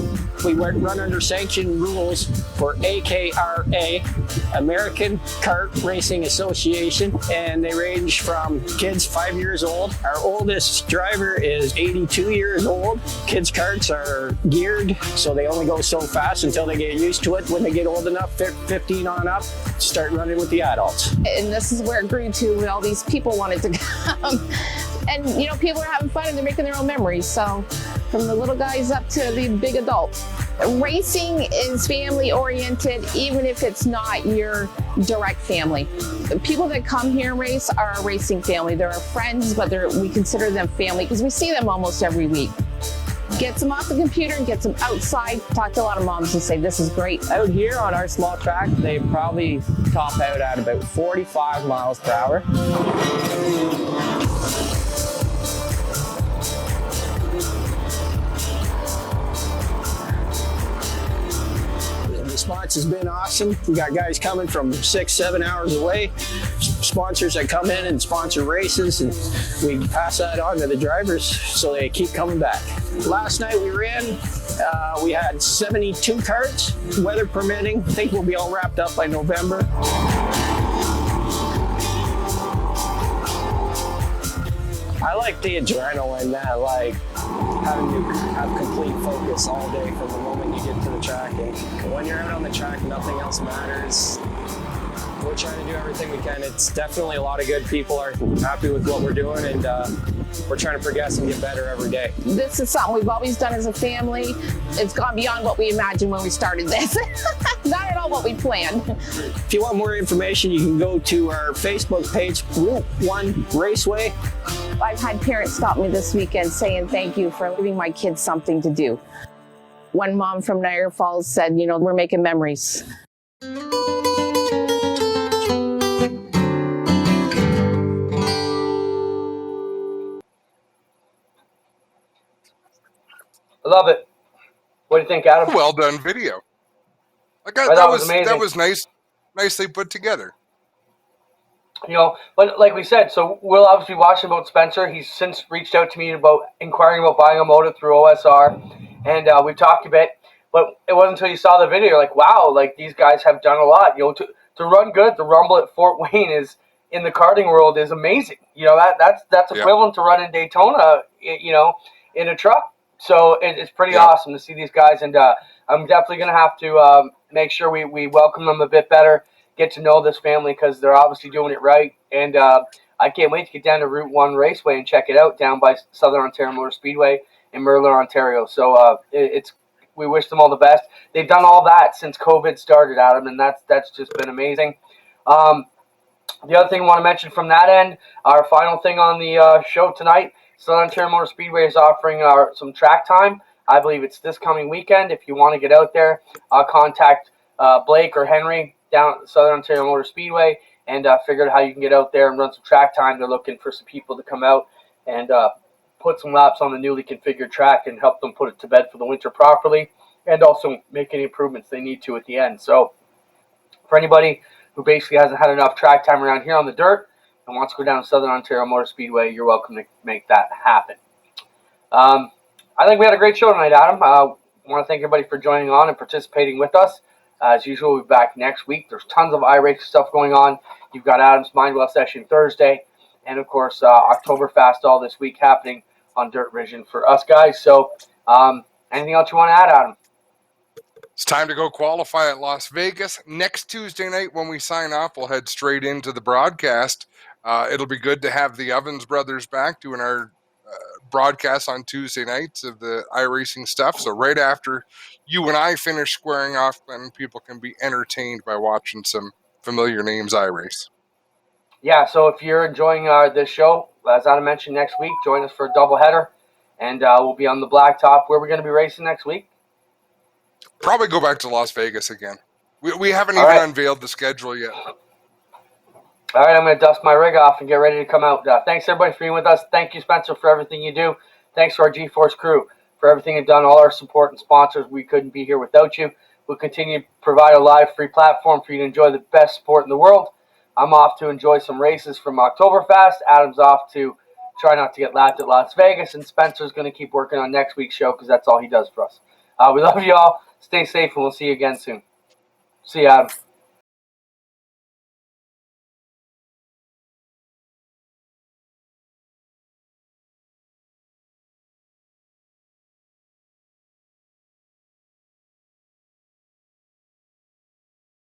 We run under sanctioned rules for AKRA, American Kart Racing Association, and they range from kids 5 years old. Our oldest driver is 82 years old. Kids' karts are geared, so they only go so fast until they get used to it. When they get old enough, 15 on up, start running with the adults. And this is where it grew to, and all these people wanted to come. And people are having fun and they're making their own memories. So from the little guys up to the big adults. Racing is family oriented, even if it's not your direct family. The people that come here and race are a racing family. They're our friends, but we consider them family because we see them almost every week. Gets them off the computer and gets them outside. Talk to a lot of moms and say, this is great. Out here on our small track, they probably top out at about 45 miles per hour. The response has been awesome. We got guys coming from 6-7 hours away, sponsors that come in and sponsor races, and we pass that on to the drivers so they keep coming back. Last night we ran, we had 72 karts, weather permitting. I think we'll be all wrapped up by November. I like the adrenaline, that like having to have complete focus all day from the moment you get to the track. And when you're out on the track, nothing else matters. We're trying to do everything we can. It's definitely a lot of good people are happy with what we're doing, and we're trying to progress and get better every day. This is something we've always done as a family. It's gone beyond what we imagined when we started this. Not at all what we planned. If you want more information, you can go to our Facebook page, Route 1 Raceway. I've had parents stop me this weekend saying thank you for giving my kids something to do. One mom from Niagara Falls said, we're making memories. I love it. What do you think, Adam? Well done video. That was nice, nicely put together. But like we said, so we'll obviously be watching about Spencer. He's since reached out to me about inquiring about buying a motor through OSR, and we talked a bit. But it wasn't until you saw the video, you're like, wow, like these guys have done a lot. To run good at the Rumble at Fort Wayne is in the karting world is amazing. That's equivalent to running Daytona, in a truck. So it's pretty awesome to see these guys, and I'm definitely going to have to make sure we welcome them a bit better, get to know this family because they're obviously doing it right. And I can't wait to get down to Route 1 Raceway and check it out down by Southern Ontario Motor Speedway in Merlin, Ontario. So we wish them all the best. They've done all that since COVID started, Adam, and that's just been amazing. The other thing I want to mention from that end, our final thing on the show tonight, Southern Ontario Motor Speedway is offering some track time. I believe it's this coming weekend. If you want to get out there, contact Blake or Henry down at Southern Ontario Motor Speedway and figure out how you can get out there and run some track time. They're looking for some people to come out and put some laps on the newly configured track and help them put it to bed for the winter properly and also make any improvements they need to at the end. So for anybody who basically hasn't had enough track time around here on the dirt and wants to go down to Southern Ontario Motor Speedway, you're welcome to make that happen. I think we had a great show tonight, Adam. I want to thank everybody for joining on and participating with us. As usual, we'll be back next week. There's tons of iRace stuff going on. You've got Adam's Mindwell session Thursday, and of course, Oktoberfest all this week happening on Dirt Vision for us guys. So, anything else you want to add, Adam? It's time to go qualify at Las Vegas. Next Tuesday night when we sign off, we'll head straight into the broadcast. It'll be good to have the Ovens brothers back doing our broadcast on Tuesday nights of the iRacing stuff. So right after you and I finish squaring off, then people can be entertained by watching some familiar names iRace. Yeah, so if you're enjoying this show, as Adam mentioned, next week, join us for a doubleheader, and we'll be on the blacktop. Where are we going to be racing next week? Probably go back to Las Vegas again. We haven't even unveiled the schedule yet. All right, I'm going to dust my rig off and get ready to come out. Thanks, everybody, for being with us. Thank you, Spencer, for everything you do. Thanks to our G-Force crew for everything you've done, all our support and sponsors. We couldn't be here without you. We'll continue to provide a live free platform for you to enjoy the best sport in the world. I'm off to enjoy some races from Oktoberfest. Adam's off to try not to get lapped at Las Vegas. And Spencer's going to keep working on next week's show because that's all he does for us. We love you all. Stay safe, and we'll see you again soon. See you, Adam.